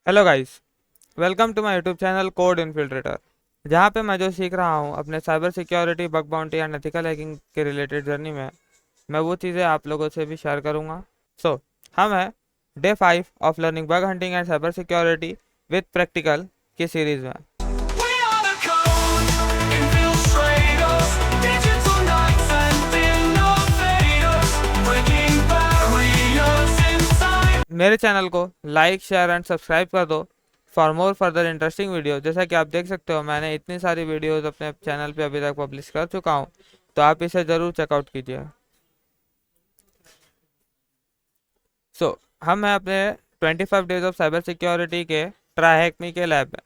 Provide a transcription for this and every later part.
Hello guys, welcome to my YouTube channel Code Infiltrator. जहाँ पे मैं जो सीख रहा हूँ अपने cyber security, bug bounty and ethical hacking के रिलेटेड जर्नी में, मैं वो चीज़ें आप लोगों से भी शेयर करूँगा। सो हम हैं day 5 of learning bug hunting and cyber security with practical की सीरीज़ में। We are the code infiltrators, digital knights and innovators, breaking barriers inside. मेरे चैनल को लाइक, शेयर एंड सब्सक्राइब कर दो for more further interesting video. जैसा कि आप देख सकते हो, मैंने इतनी सारी वीडियोस अपने चैनल पे अभी तक पब्लिश कर चुका हूँ, तो आप इसे ज़रूर चेकआउट कीजिए। हम हैं अपने 25 डेज ऑफ साइबर सिक्योरिटी के ट्राई हैक मी के लैब में।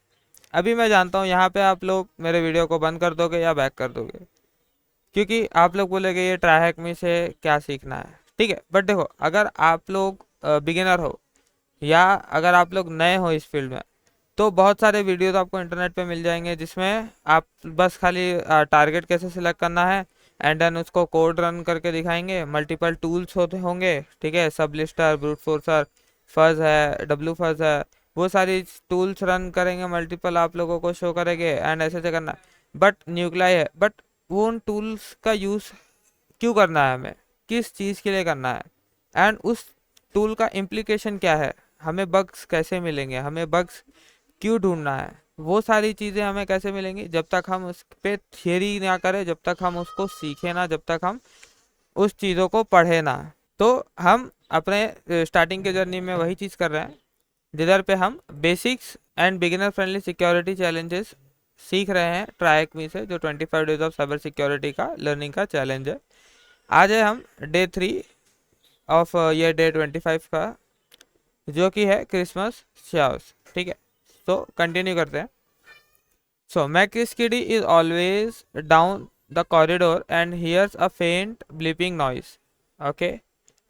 अभी मैं जानता हूँ यहाँ पे आप लोग मेरे वीडियो को बंद कर दोगे या बैक कर दोगे, क्योंकि आप लोग बोलेगे ये ट्राई हैक मी से क्या सीखना है। ठीक है, बट देखो, अगर आप लोग बिगिनर हो या अगर आप लोग नए हो इस फील्ड में, तो बहुत सारे वीडियोस आपको इंटरनेट पे मिल जाएंगे जिसमें आप बस खाली टारगेट कैसे सिलेक्ट करना है एंड देन उसको कोड रन करके दिखाएंगे। मल्टीपल टूल्स होते होंगे, ठीक है, सब लिस्टर, ब्रूट फोर्सर, फज है, डब्लू फज है, वो सारी टूल्स रन करेंगे, मल्टीपल आप लोगों को शो करेंगे एंड ऐसे ऐसे करना। बट न्यूक्लाई है, बट वो उन टूल्स का यूज़ क्यों करना है, हमें किस चीज़ के लिए करना है, एंड उस टूल का इम्प्लीकेशन क्या है, हमें बग्स कैसे मिलेंगे, हमें बग्स क्यों ढूंढना है, वो सारी चीज़ें हमें कैसे मिलेंगी जब तक हम उस पे थियरी ना करें, जब तक हम उसको सीखें ना, जब तक हम उस चीज़ों को पढ़े ना। तो हम अपने स्टार्टिंग के जर्नी में वही चीज़ कर रहे हैं जिधर पे हम basics and beginner friendly security challenges सीख रहे हैं ट्राई से, जो 25 डेज ऑफ साइबर सिक्योरिटी का लर्निंग का चैलेंज है। आज है हम डे 3 ऑफ ये डे 25 का, जो कि है क्रिसमस शावर्स। ठीक है, तो कंटिन्यू करते हैं। So Max Kitty is always down the corridor and hears a faint bleeping noise. Okay.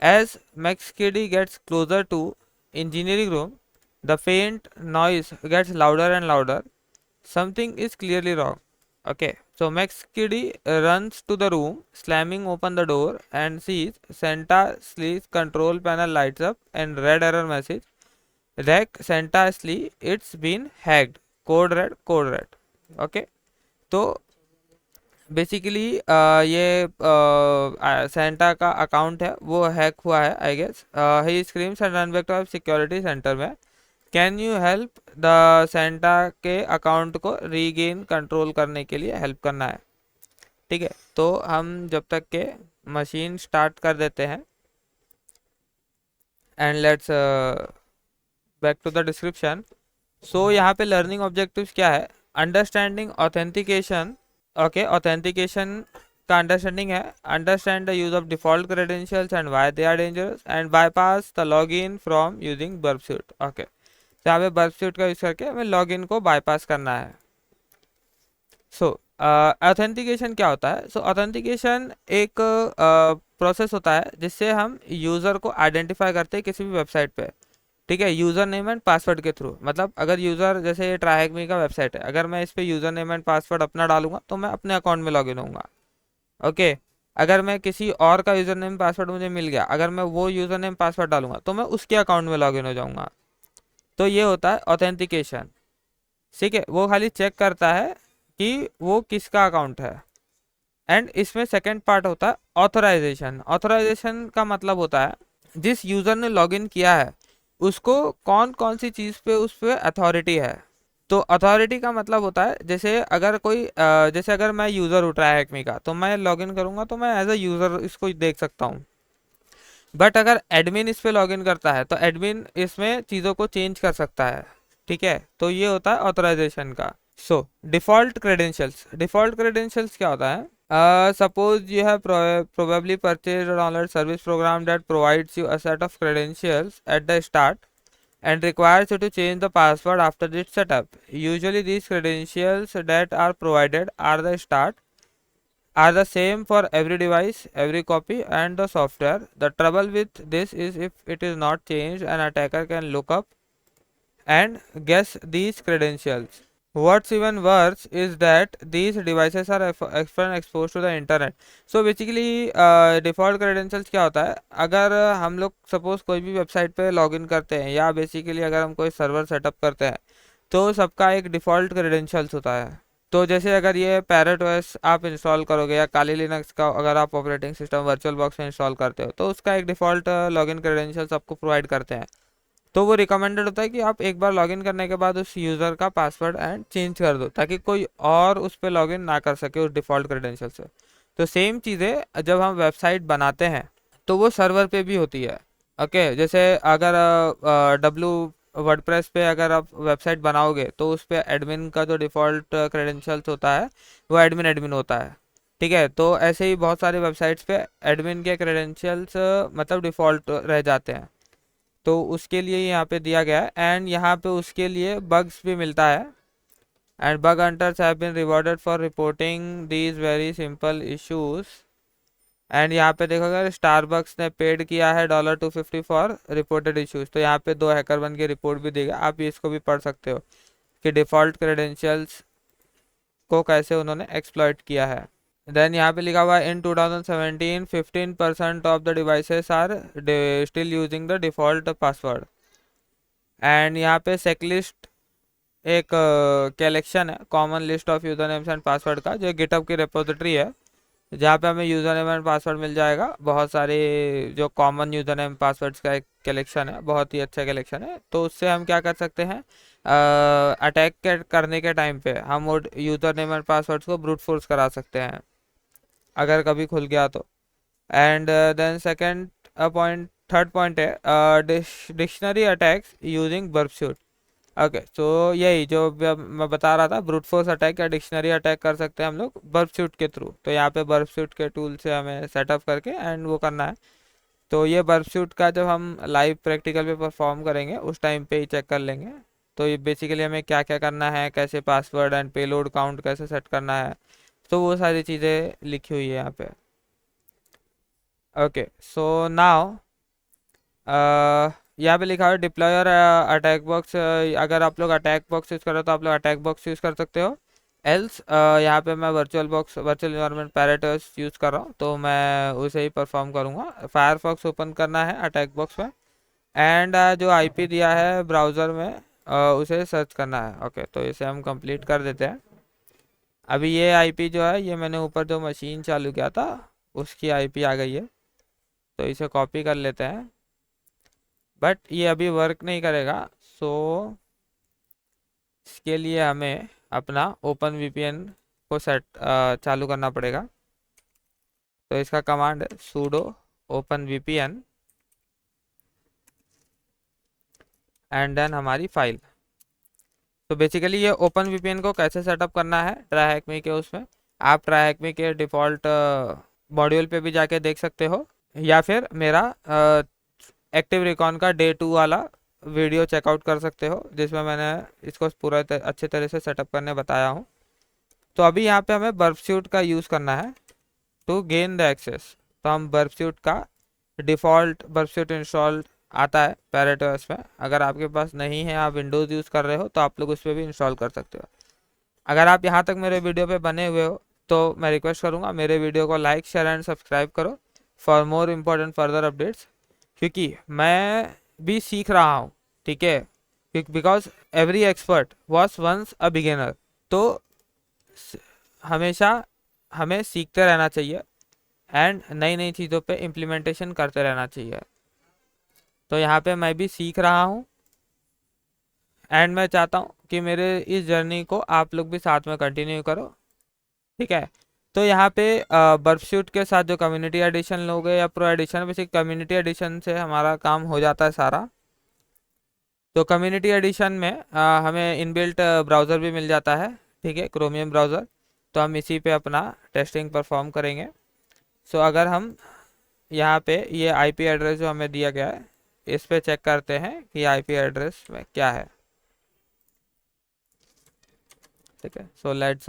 As Max Kitty gets closer to engineering room, the faint noise gets louder and louder. Something is clearly wrong. Okay. So Max Kitty runs to the room, slamming open the door and sees Santa Slee's control panel lights up and red error message. Rec Santa Slee, it's been hacked. Code red, code red. Okay, तो basically ये Santa का account है वो hack हुआ है, I guess. He screams and run back to security centre में, can you help the Santa के account को रीगेन कंट्रोल करने के लिए हेल्प करना है। ठीक है, तो हम जब तक के मशीन स्टार्ट कर देते हैं and let's back to the description. So यहाँ पे लर्निंग ऑब्जेक्टिव्स क्या है? Understanding authentication. ओके, ऑथेंटिकेशन का अंडरस्टैंडिंग है, understand the use of default credentials and why they are dangerous and bypass the login from using burp suite. Okay, तो यहाँ पे verb suit का यूज करके हमें लॉगिन को बाईपास करना है। सो ऑथेंटिकेशन क्या होता है? सो ऑथेंटिकेशन एक प्रोसेस होता है जिससे हम यूज़र को आइडेंटिफाई करते हैं किसी भी वेबसाइट पे। ठीक है, यूज़र नेम एंड पासवर्ड के थ्रू। मतलब अगर यूज़र, जैसे ये ट्राईहैक का वेबसाइट है, अगर मैं इस पर यूज़र नेम एंड पासवर्ड अपना डालूंगा तो मैं अपने अकाउंट में लॉगिन होऊंगा। ओके, अगर मैं किसी और का यूज़र नेम पासवर्ड मुझे मिल गया, अगर मैं वो यूज़र नेम पासवर्ड डालूंगा तो मैं उसके अकाउंट में लॉगिन हो जाऊंगा। तो ये होता है ऑथेंटिकेशन। ठीक है, वो खाली चेक करता है कि वो किसका अकाउंट है। एंड इसमें सेकेंड पार्ट होता है ऑथराइजेशन। ऑथराइजेशन का मतलब होता है जिस यूज़र ने लॉगिन किया है उसको कौन कौन सी चीज़ पे उस पर अथॉरिटी है। तो अथॉरिटी का मतलब होता है, जैसे अगर कोई जैसे अगर मैं यूज़र हूँ ट्राईहैक का, तो मैं लॉगिन करूँगा तो मैं एज अ यूज़र इसको देख सकता हूँ। बट अगर एडमिन इस पे लॉगिन करता है तो एडमिन इसमें चीज़ों को चेंज कर सकता है। ठीक है, तो ये होता है ऑथराइजेशन का। सो डिफ़ॉल्ट क्रेडेंशियल्स। डिफ़ॉल्ट क्रेडेंशियल्स क्या होता है? Suppose you have probably purchased an online service program that provides you a set of credentials at the start and requires you to change the password after its setup. Usually these credentials that are provided are the same for every device, every copy and the software. The trouble with this is if it is not changed, an attacker can look up and guess these credentials. What's even worse is that these devices are often exposed to the internet. So basically default credentials क्या होता है, अगर हम लोग suppose कोई भी website पे login करते हैं या बेसिकली अगर हम कोई सर्वर सेटअप करते हैं तो सबका एक डिफ़ॉल्ट credentials होता है। तो जैसे अगर ये पैरेट ओएस आप इंस्टॉल करोगे या काली लिनक्स का अगर आप ऑपरेटिंग सिस्टम वर्चुअल बॉक्स में इंस्टॉल करते हो तो उसका एक डिफ़ॉल्ट लॉगिन क्रेडेंशियल्स आपको प्रोवाइड करते हैं। तो वो रिकमेंडेड होता है कि आप एक बार लॉगिन करने के बाद उस यूज़र का पासवर्ड एंड चेंज कर दो ताकि कोई और उस पर लॉगिन ना कर सके उस डिफ़ॉल्ट क्रेडेंशियल से। तो सेम चीज़ें जब हम वेबसाइट बनाते हैं तो वो सर्वर पे भी होती है। ओके, जैसे अगर डब्लू वर्डप्रेस पे अगर आप वेबसाइट बनाओगे तो उस पे एडमिन का जो डिफ़ॉल्ट क्रेडेंशियल्स होता है वो एडमिन एडमिन होता है। ठीक है, तो ऐसे ही बहुत सारी वेबसाइट्स पे एडमिन के क्रेडेंशियल्स मतलब डिफ़ॉल्ट रह जाते हैं। तो उसके लिए यहाँ पे दिया गया है एंड यहाँ पे उसके लिए बग्स भी मिलता है and bug hunters have been rewarded for reporting these very simple issues. And यहाँ पे देखोगे स्टारबक्स ने पेड किया है $250 फॉर रिपोर्टेड इश्यूज। तो यहाँ पे 2 हैकर बन के रिपोर्ट भी देगा, आप इसको भी पढ़ सकते हो कि डिफ़ॉल्ट क्रेडेंशियल्स को कैसे उन्होंने एक्सप्लॉइट किया है। देन यहाँ पे लिखा हुआ है in 2017 15% of the devices are still using the default password. And यहाँ पे सेकलिस्ट एक कलेक्शन है common list of user names and password का जो गिटहब की रेपोजिटरी है जहाँ पे हमें यूज़र नेम एंड पासवर्ड मिल जाएगा। बहुत सारे जो कॉमन यूज़र नेम पासवर्ड्स का एक कलेक्शन है, बहुत ही अच्छा कलेक्शन है। तो उससे हम क्या कर सकते हैं, अटैक करने के टाइम पे हम वो यूज़र नेम एंड पासवर्ड्स को ब्रूट फोर्स करा सकते हैं अगर कभी खुल गया तो। And then second point third point है dictionary attacks using Burp Suite. Okay, तो यही जो मैं बता रहा था ब्रूट फोर्स अटैक या डिक्शनरी अटैक कर सकते हैं हम लोग बर्बसूट के थ्रू। तो यहाँ पे बर्बसूट के टूल से हमें सेटअप करके एंड वो करना है। तो ये बर्बसूट का जब हम लाइव प्रैक्टिकल पे परफॉर्म करेंगे उस टाइम पे ही चेक कर लेंगे। तो ये बेसिकली हमें क्या क्या करना है, कैसे पासवर्ड एंड पेलोड काउंट कैसे सेट करना है, तो वो सारी चीज़ें लिखी हुई है यहाँ पे। ओके, सो नाउ यहाँ पे लिखा है डिप्लॉयर अटैक बॉक्स। अगर आप लोग अटैक बॉक्स यूज़ कर रहे हो तो आप लोग अटैक बॉक्स यूज़ कर सकते हो। एल्स यहाँ पे मैं वर्चुअल इन्वायरमेंट पैरेटर्स यूज़ कर रहा हूँ तो मैं उसे ही परफॉर्म करूँगा। फायरफॉक्स ओपन करना है अटैक बॉक्स में एंड जो आईपी दिया है ब्राउज़र में उसे सर्च करना है। ओके, तो इसे हम कंप्लीट कर देते हैं। अभी ये आईपी जो है ये मैंने ऊपर जो मशीन चालू किया था उसकी आईपी आ गई है, तो इसे कॉपी कर लेते हैं। बट ये अभी वर्क नहीं करेगा, सो इसके लिए हमें अपना ओपन वीपीएन को चालू करना पड़ेगा। तो इसका कमांड है sudo open VPN and then हमारी फाइल। तो बेसिकली ये ओपन वीपीएन को कैसे सेटअप करना है ट्राईहैकमी के उसमें आप ट्राईहैकमी के डिफ़ॉल्ट मॉड्यूल पे भी जाके देख सकते हो या फिर मेरा एक्टिव रिकॉन का डे 2 वाला वीडियो चेकआउट कर सकते हो जिसमें मैंने इसको पूरा अच्छे तरह से सेटअप करने बताया हूँ। तो अभी यहाँ पे हमें बर्बसूट का यूज़ करना है टू गेन द एक्सेस। तो हम बर्बसूट का डिफ़ॉल्ट बर्बसूट इंस्टॉल आता है पैरेटोस में, अगर आपके पास नहीं है आप विंडोज़ यूज़ कर रहे हो तो आप लोग उस पर भी इंस्टॉल कर सकते हो। अगर आप यहाँ तक मेरे वीडियो पे बने हुए हो तो मैं रिक्वेस्ट करूँगा मेरे वीडियो को लाइक शेयर एंड सब्सक्राइब करो for more important further updates, क्योंकि मैं भी सीख रहा हूँ। ठीक है, because every expert was once a beginner. तो हमेशा हमें सीखते रहना चाहिए एंड नई नई चीज़ों पे इम्प्लीमेंटेशन करते रहना चाहिए। तो यहाँ पे मैं भी सीख रहा हूँ एंड मैं चाहता हूँ कि मेरे इस जर्नी को आप लोग भी साथ में कंटिन्यू करो। ठीक है, तो यहाँ पे बर्बसूट के साथ जो कम्युनिटी एडिशन लोगे या प्रो एडिशन, वैसे कम्युनिटी एडिशन से हमारा काम हो जाता है सारा। तो कम्युनिटी एडिशन में हमें इनबिल्ट ब्राउज़र भी मिल जाता है, ठीक है, क्रोमियम ब्राउज़र। तो हम इसी पे अपना टेस्टिंग परफॉर्म करेंगे। सो अगर हम यहाँ पे ये आईपी एड्रेस जो हमें दिया गया है इस पे चेक करते हैं कि आईपी एड्रेस में क्या है। ठीक है, so let's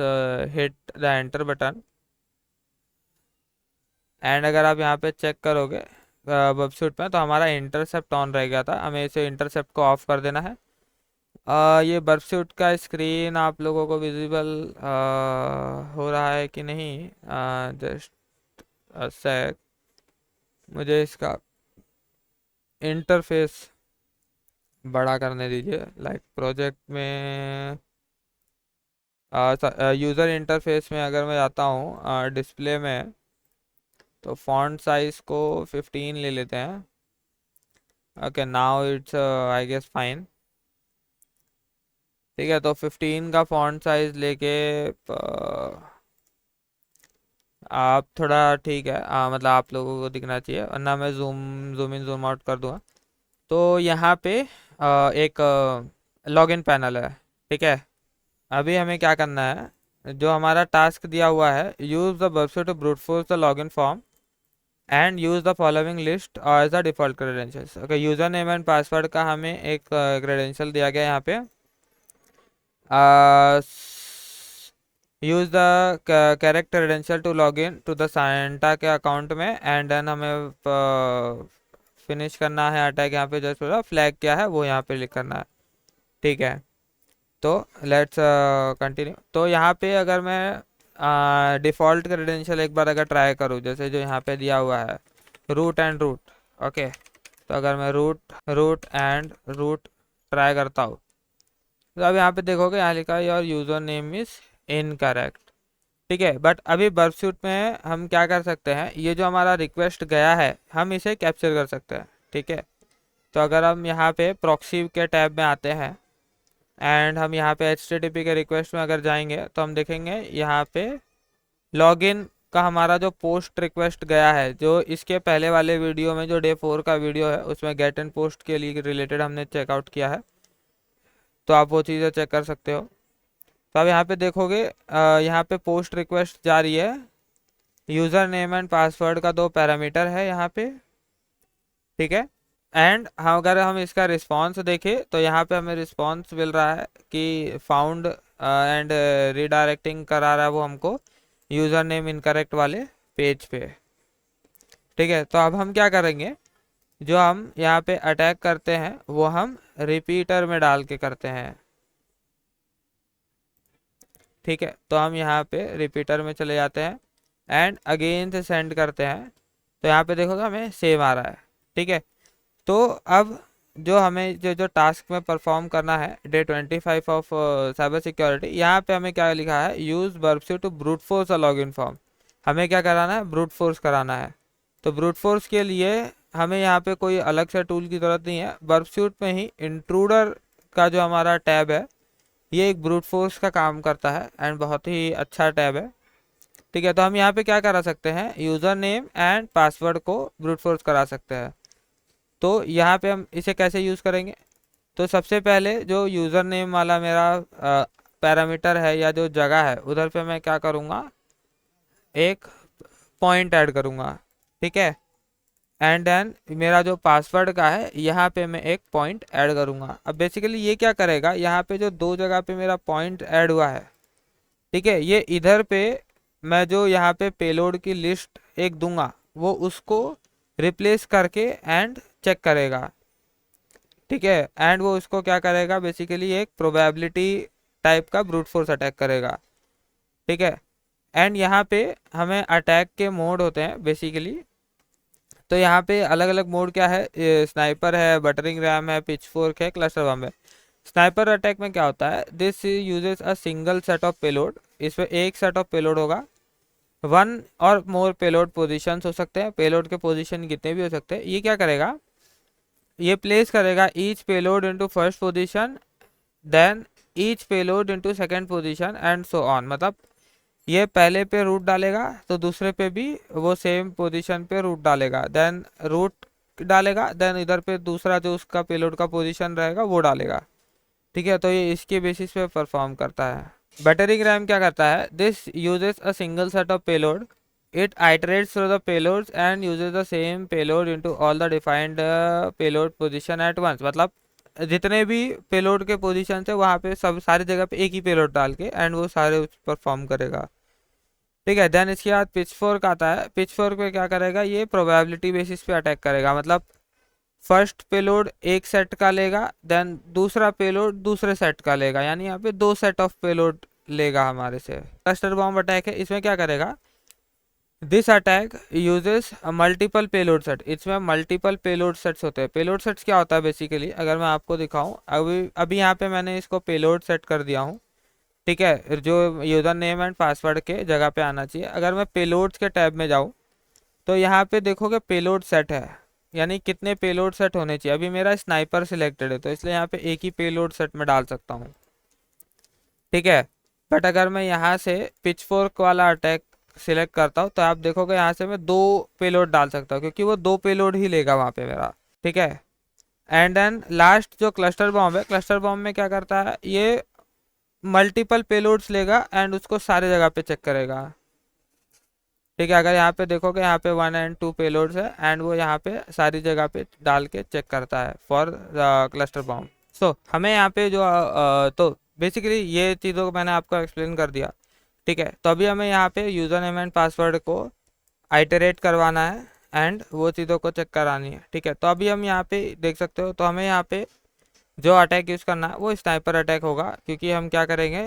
hit the enter button and अगर आप यहाँ पे चेक करोगे बर्बसूट में तो हमारा इंटरसेप्ट ऑन रह गया था, हमें इसे इंटरसेप्ट को ऑफ कर देना है। ये बर्फसूट का स्क्रीन आप लोगों को विजिबल हो रहा है कि नहीं? जस्ट अ सेक, मुझे इसका इंटरफेस बड़ा करने दीजिए। लाइक प्रोजेक्ट में यूज़र इंटरफेस में अगर मैं जाता हूँ डिस्प्ले में, तो फॉन्ट साइज को 15 ले लेते हैं। Okay, now it's I guess fine. ठीक है, तो 15 का फॉन्ट साइज लेके आप थोड़ा, ठीक है, मतलब आप लोगों को दिखना चाहिए, वरना मैं जूम इन जूम आउट कर दूंगा। तो यहाँ पे एक लॉगिन पैनल है। ठीक है, अभी हमें क्या करना है, जो हमारा टास्क दिया हुआ है, use the website to brute force the login form and use the following list as the default credentials. Okay, user name and password का हमें एक क्रेडेंशियल दिया गया है यहाँ पे। Use the correct credential to log in to the Santa के account में, एंड देन हमें फिनिश करना है अटैक। यहाँ पे जस्ट फ्लैग क्या है वो यहाँ पे लिख करना है। ठीक है, तो लेट्स कंटिन्यू। तो यहाँ पे अगर मैं डिफ़ॉल्ट क्रेडेंशियल एक बार अगर ट्राई करूँ, जैसे जो यहाँ पे दिया हुआ है रूट एंड रूट। ओके, तो अगर मैं रूट एंड रूट ट्राई करता हूँ, तो अब यहाँ पे देखोगे यहाँ लिखा है your user name is incorrect. ठीक है, बट अभी बर्फसूट में हम क्या कर सकते हैं, ये जो हमारा रिक्वेस्ट गया है हम इसे कैप्चर कर सकते हैं। ठीक है, तो अगर हम यहाँ पे प्रॉक्सी के टैब में आते हैं एंड हम यहाँ पे HTTP के रिक्वेस्ट में अगर जाएंगे, तो हम देखेंगे यहाँ पे लॉगिन का हमारा जो पोस्ट रिक्वेस्ट गया है, जो इसके पहले वाले वीडियो में जो डे 4 का वीडियो है उसमें गेट एंड पोस्ट के लिए रिलेटेड हमने चेकआउट किया है, तो आप वो चीज़ें चेक कर सकते हो। तो अब यहाँ पे देखोगे यहाँ पे पोस्ट रिक्वेस्ट जा रही है, यूज़र नेम एंड पासवर्ड का 2 पैरामीटर है यहाँ पे। ठीक है, एंड हम अगर हम इसका रिस्पांस देखें, तो यहाँ पे हमें रिस्पांस मिल रहा है कि फाउंड एंड रीडायरेक्टिंग करा रहा है वो हमको यूज़र नेम इनकरेक्ट वाले पेज पे। ठीक है, तो अब हम क्या करेंगे, जो हम यहाँ पे अटैक करते हैं वो हम रिपीटर में डाल के करते हैं। ठीक है, तो हम यहाँ पे रिपीटर में चले जाते हैं एंड अगेन से सेंड करते हैं, तो यहाँ पे देखोगे हमें सेम आ रहा है। ठीक है, तो अब जो हमें जो जो टास्क में परफॉर्म करना है डे 25 ऑफ साइबर सिक्योरिटी, यहाँ पे हमें क्या लिखा है, use burp suite to brute force a login form. हमें क्या कराना है, ब्रूट फोर्स कराना है। तो ब्रूट फोर्स के लिए हमें यहाँ पे कोई अलग से टूल की ज़रूरत नहीं है, बर्फसूट में ही इंट्रूडर का जो हमारा टैब है ये एक ब्रूट फोर्स का काम करता है एंड बहुत ही अच्छा टैब है। ठीक है, तो हम यहाँ पे क्या करा सकते हैं, यूज़र नेम एंड पासवर्ड को ब्रूट फोर्स करा सकते हैं। तो यहाँ पे हम इसे कैसे यूज़ करेंगे, तो सबसे पहले जो यूज़र नेम वाला मेरा पैरामीटर है या जो जगह है, उधर पे मैं क्या करूँगा, एक पॉइंट ऐड करूँगा। ठीक है, एंड देन मेरा जो पासवर्ड का है यहाँ पे मैं एक पॉइंट ऐड करूँगा। अब बेसिकली ये क्या करेगा, यहाँ पे जो 2 जगह पे मेरा पॉइंट ऐड हुआ है, ठीक है, ये इधर पे मैं जो यहाँ पे पेलोड की लिस्ट एक दूंगा वो उसको रिप्लेस करके एंड चेक करेगा। ठीक है, एंड वो उसको क्या करेगा, बेसिकली एक प्रोबेबिलिटी टाइप का ब्रूट फोर्स अटैक करेगा। ठीक है, एंड यहाँ पे हमें अटैक के मोड होते हैं बेसिकली। तो यहाँ पे अलग अलग मोड क्या है, स्नाइपर है, बटरिंग रैम है, पिच फोर्क है, क्लस्टर बम है। स्नाइपर अटैक में क्या होता है, this uses a single set of payload. इसमें एक सेट ऑफ पेलोड होगा, 1 और मोर पेलोड पोजीशंस हो सकते हैं, पेलोड के पोजीशन कितने भी हो सकते हैं। ये क्या करेगा, ये प्लेस करेगा each payload into first position, then each payload into second position and so on. मतलब ये पहले पे रूट डालेगा तो दूसरे पे भी वो सेम पोजीशन पे रूट डालेगा, देन रूट डालेगा, देन इधर पे दूसरा जो उसका पेलोड का पोजीशन रहेगा वो डालेगा। ठीक है, तो ये इसके बेसिस पे परफॉर्म करता है। बटरिंग रैम क्या करता है, this uses a single set of payload, it iterates through the payloads and uses the same payload into all the defined payload position at once. मतलब जितने भी पेलोड के पोजीशन है वहाँ पे सब सारी जगह पे एक ही पेलोड डाल के एंड वो सारे परफॉर्म करेगा। ठीक है, देन इसके बाद पिच फोर्क आता है। पिच फोर्क पे क्या करेगा, ये प्रोबेबिलिटी बेसिस पे अटैक करेगा। मतलब फर्स्ट पेलोड एक सेट का लेगा, देन दूसरा पेलोड दूसरे सेट का लेगा, यानी यहाँ पे 2 सेट ऑफ पेलोड लेगा हमारे से। क्लस्टर बॉम्ब अटैक है, इसमें क्या करेगा, this attack uses multiple payload set. इसमें मल्टीपल पेलोड सेट्स होते हैं। पेलोड सेट्स क्या होता है बेसिकली, अगर मैं आपको दिखाऊं, अभी अभी यहाँ पे मैंने इसको पेलोड सेट कर दिया हूँ, ठीक है, जो यूज़र नेम एंड पासवर्ड के जगह पे आना चाहिए। अगर मैं पेलोड्स के टैब में जाऊँ तो यहाँ पे देखोगे पेलोड सेट है, यानी कितने पेलोड सेट होने चाहिए। अभी मेरा स्नाइपर सिलेक्टेड है तो इसलिए यहाँ पे एक ही पेलोड सेट में डाल सकता हूँ, ठीक है। बट अगर मैं यहाँ से पिचफोर्क वाला अटैक सिलेक्ट करता हूँ तो आप देखोगे यहाँ से मैं 2 पेलोड डाल सकता हूँ, क्योंकि वो 2 पेलोड ही लेगा वहाँ पे मेरा, ठीक है। एंड देन लास्ट जो क्लस्टर बॉम्ब है, क्लस्टर बॉम्ब में क्या करता है, ये मल्टीपल पेलोड्स लेगा एंड उसको सारे जगह पे चेक करेगा, ठीक है। अगर यहाँ पे देखोगे यहाँ पे 1 and 2 पेलोड्स है एंड वो यहाँ पे सारी जगह पे डाल के चेक करता है फॉर क्लस्टर बॉम्ब। सो हमें यहाँ पे जो तो बेसिकली ये चीज़ों को मैंने आपको एक्सप्लेन कर दिया, ठीक है। तो अभी हमें यहाँ पे यूज़र नेम एंड पासवर्ड को आइटरेट करवाना है एंड वो चीज़ों को चेक करानी है, ठीक है। तो अभी हम यहाँ पे देख सकते हो, तो हमें यहाँ पे जो अटैक यूज़ करना है वो स्नाइपर अटैक होगा, क्योंकि हम क्या करेंगे,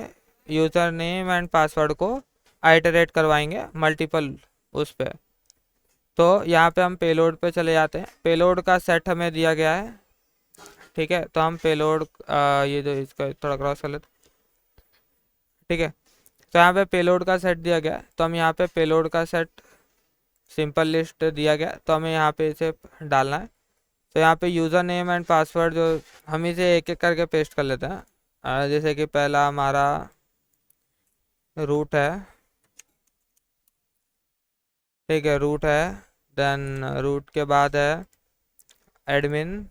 यूज़र नेम एंड पासवर्ड को आइटरेट करवाएंगे मल्टीपल उस पे। तो यहाँ पे हम पेलोड पे चले जाते हैं। पेलोड का सेट हमें दिया गया है, ठीक है। तो हम पेलोड ये जो इसका थोड़ा क्रॉस कर लेते, ठीक है। तो यहाँ पे पेलोड का सेट दिया गया है, तो हम यहाँ पे पेलोड का सेट सिंपल लिस्ट दिया गया, तो हमें यहाँ पे इसे डालना है। तो यहाँ पे यूज़र नेम एंड पासवर्ड जो हम इसे एक एक करके पेस्ट कर लेते हैं। जैसे कि पहला हमारा रूट है, ठीक है, रूट है। देन रूट के बाद है एडमिन,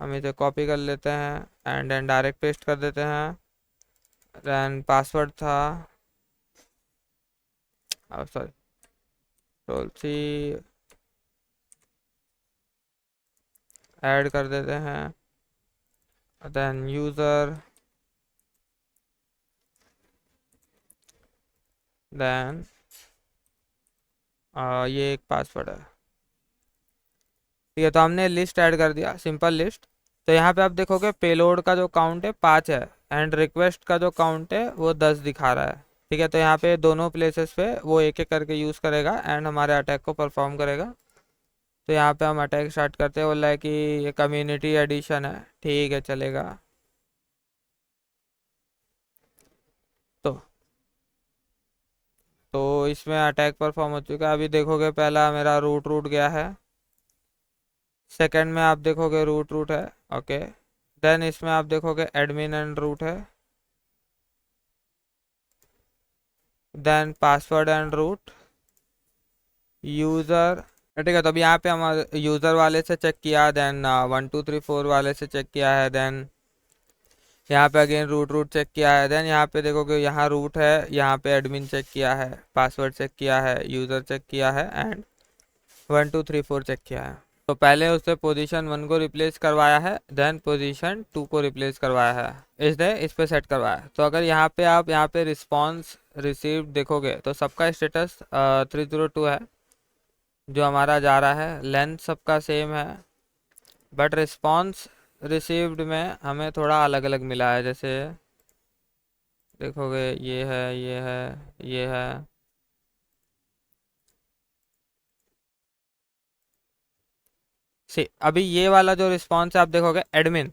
हम इसे कॉपी कर लेते हैं एंड देन डायरेक्ट पेस्ट कर देते हैं। देन पासवर्ड था, सॉरी, कंट्रोल सी ऐड कर देते हैं। देन यूज़र, देन ये एक पासवर्ड है, ठीक है। तो हमने लिस्ट ऐड कर दिया, सिंपल लिस्ट। तो यहाँ पे आप देखोगे पेलोड का जो काउंट है 5 है एंड रिक्वेस्ट का जो काउंट है वो 10 दिखा रहा है, ठीक है। तो यहाँ पे दोनों प्लेसेस पे वो एक एक करके यूज़ करेगा एंड हमारे अटैक को परफॉर्म करेगा। तो यहाँ पे हम अटैक स्टार्ट करते हैं, बोल रहा है कि ये कम्युनिटी एडिशन है, ठीक है, चलेगा। तो इसमें अटैक परफॉर्म हो चुका है। अभी देखोगे पहला मेरा रूट रूट गया है, सेकंड में आप देखोगे रूट रूट है, ओके। देन इसमें आप देखोगे एडमिन एंड रूट है, then password and root, user, ठीक है। तो अभी यहाँ पे हम यूज़र वाले से चेक किया, देन 1 2 3 4 वाले से चेक किया है, देन यहाँ पे अगेन रूट रूट चेक किया है। देन यहाँ पे देखोगे यहाँ रूट है, यहाँ पे एडमिन चेक किया है, पासवर्ड चेक किया है, यूज़र चेक किया है एंड 1 2 3 4 चेक किया है। तो पहले उससे पोजीशन 1 को रिप्लेस करवाया है, देन पोजीशन 2 को रिप्लेस करवाया है, इसने इस पे सेट करवाया है। तो अगर यहाँ पे आप यहाँ पे रिस्पॉन्स रिसीव देखोगे तो सबका स्टेटस 302 है जो हमारा जा रहा है, लेंथ सबका सेम है, बट रिस्पॉन्स रिसीव्ड में हमें थोड़ा अलग अलग मिला है। जैसे देखोगे ये है, ये है, ये है, सी अभी ये वाला जो रिस्पॉन्स है आप देखोगे एडमिन,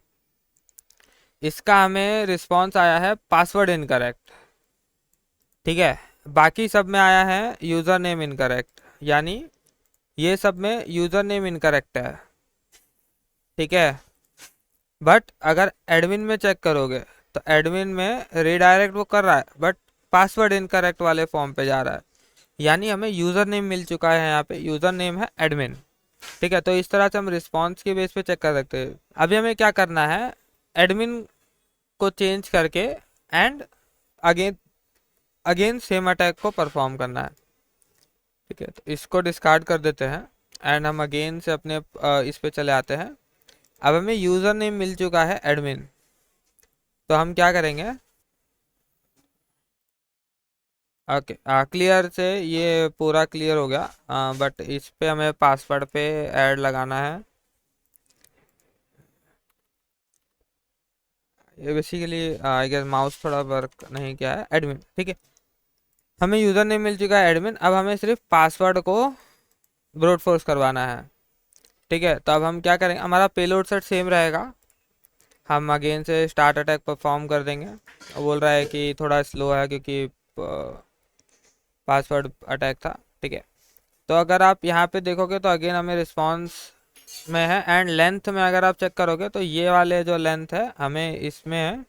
इसका हमें रिस्पॉन्स आया है पासवर्ड इनकरेक्ट, ठीक है। बाकी सब में आया है यूज़र नेम इनकरेक्ट, यानी ये सब में यूज़र नेम इनकरेक्ट है, ठीक है। बट अगर एडमिन में चेक करोगे तो एडमिन में रिडायरेक्ट वो कर रहा है बट पासवर्ड इनकरेक्ट वाले फॉर्म पे जा रहा है, यानी हमें यूज़र नेम मिल चुका है, यहाँ पे यूज़र नेम है एडमिन, ठीक है। तो इस तरह से हम रिस्पॉन्स के बेस पे चेक कर सकते हैं। अभी हमें क्या करना है, एडमिन को चेंज करके and again again same attack को परफॉर्म करना है, ठीक है। तो इसको डिस्कार्ड कर देते हैं एंड हम अगेन से अपने इस पे चले आते हैं। अब हमें यूज़र नेम मिल चुका है एडमिन, तो हम क्या करेंगे, ओके, क्लियर से ये पूरा क्लियर हो गया, बट इस पे हमें पासवर्ड पे ऐड लगाना है। ये बेसिकली आई गेस माउस थोड़ा वर्क नहीं किया है। एडमिन, ठीक है, हमें यूज़र नेम मिल चुका है एडमिन। अब हमें सिर्फ पासवर्ड को ब्रूट फोर्स करवाना है, ठीक है। तो अब हम क्या करेंगे, हमारा पेलोड सेट सेम रहेगा, हम अगेन से स्टार्ट अटैक परफॉर्म कर देंगे। बोल रहा है कि थोड़ा स्लो है क्योंकि पासवर्ड अटैक था, ठीक है। तो अगर आप यहाँ पे देखोगे तो अगेन हमें रिस्पॉन्स में है, एंड लेंथ में अगर आप चेक करोगे तो ये वाले जो लेंथ है हमें इसमें है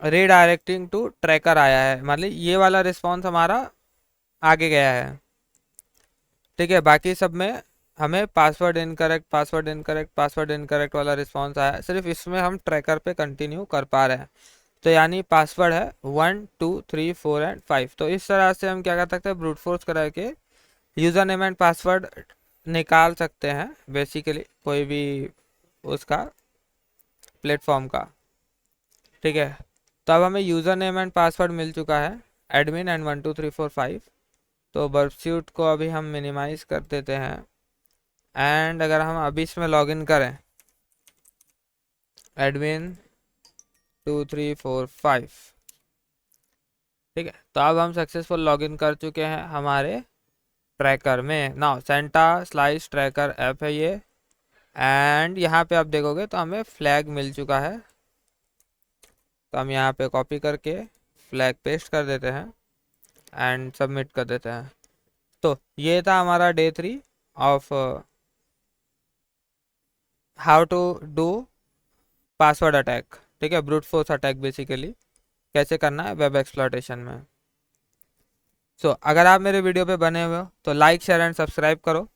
रीडायरेक्टिंग टू ट्रैकर आया है, मतलब ये वाला रिस्पॉन्स हमारा आगे गया है, ठीक है। बाकी सब में हमें password incorrect, password incorrect, password incorrect वाला रिस्पॉन्स आया है, सिर्फ इसमें हम ट्रैकर पे कंटिन्यू कर पा रहे हैं। तो यानी पासवर्ड है 1 2 3 4 एंड 5। तो इस तरह से हम क्या कर सकते हैं, ब्रूट फोर्स करा के यूज़र नेम एंड पासवर्ड निकाल सकते हैं, बेसिकली कोई भी उसका प्लेटफॉर्म का, ठीक है। तो अब हमें यूज़र नेम एंड पासवर्ड मिल चुका है, एडमिन एंड 1 2 3 4 5। तो बर्बस्यूट को अभी हम मिनिमाइज कर देते हैं, एंड अगर हम अभी इसमें लॉगिन करें एडमिन 2 3 4 5, ठीक है। तो अब हम सक्सेसफुल लॉगिन कर चुके हैं हमारे ट्रैकर में। Now Santa slice tracker app है ये, एंड यहाँ पे आप देखोगे तो हमें फ्लैग मिल चुका है। तो हम यहाँ पे कॉपी करके फ्लैग पेस्ट कर देते हैं एंड सबमिट कर देते हैं। तो ये था हमारा day 3 of how to do password attack, ठीक है, ब्रूट फोर्स अटैक बेसिकली कैसे करना है वेब एक्सप्लॉयटेशन में। सो अगर आप मेरे वीडियो पे बने हुए हो तो लाइक शेयर एंड सब्सक्राइब करो।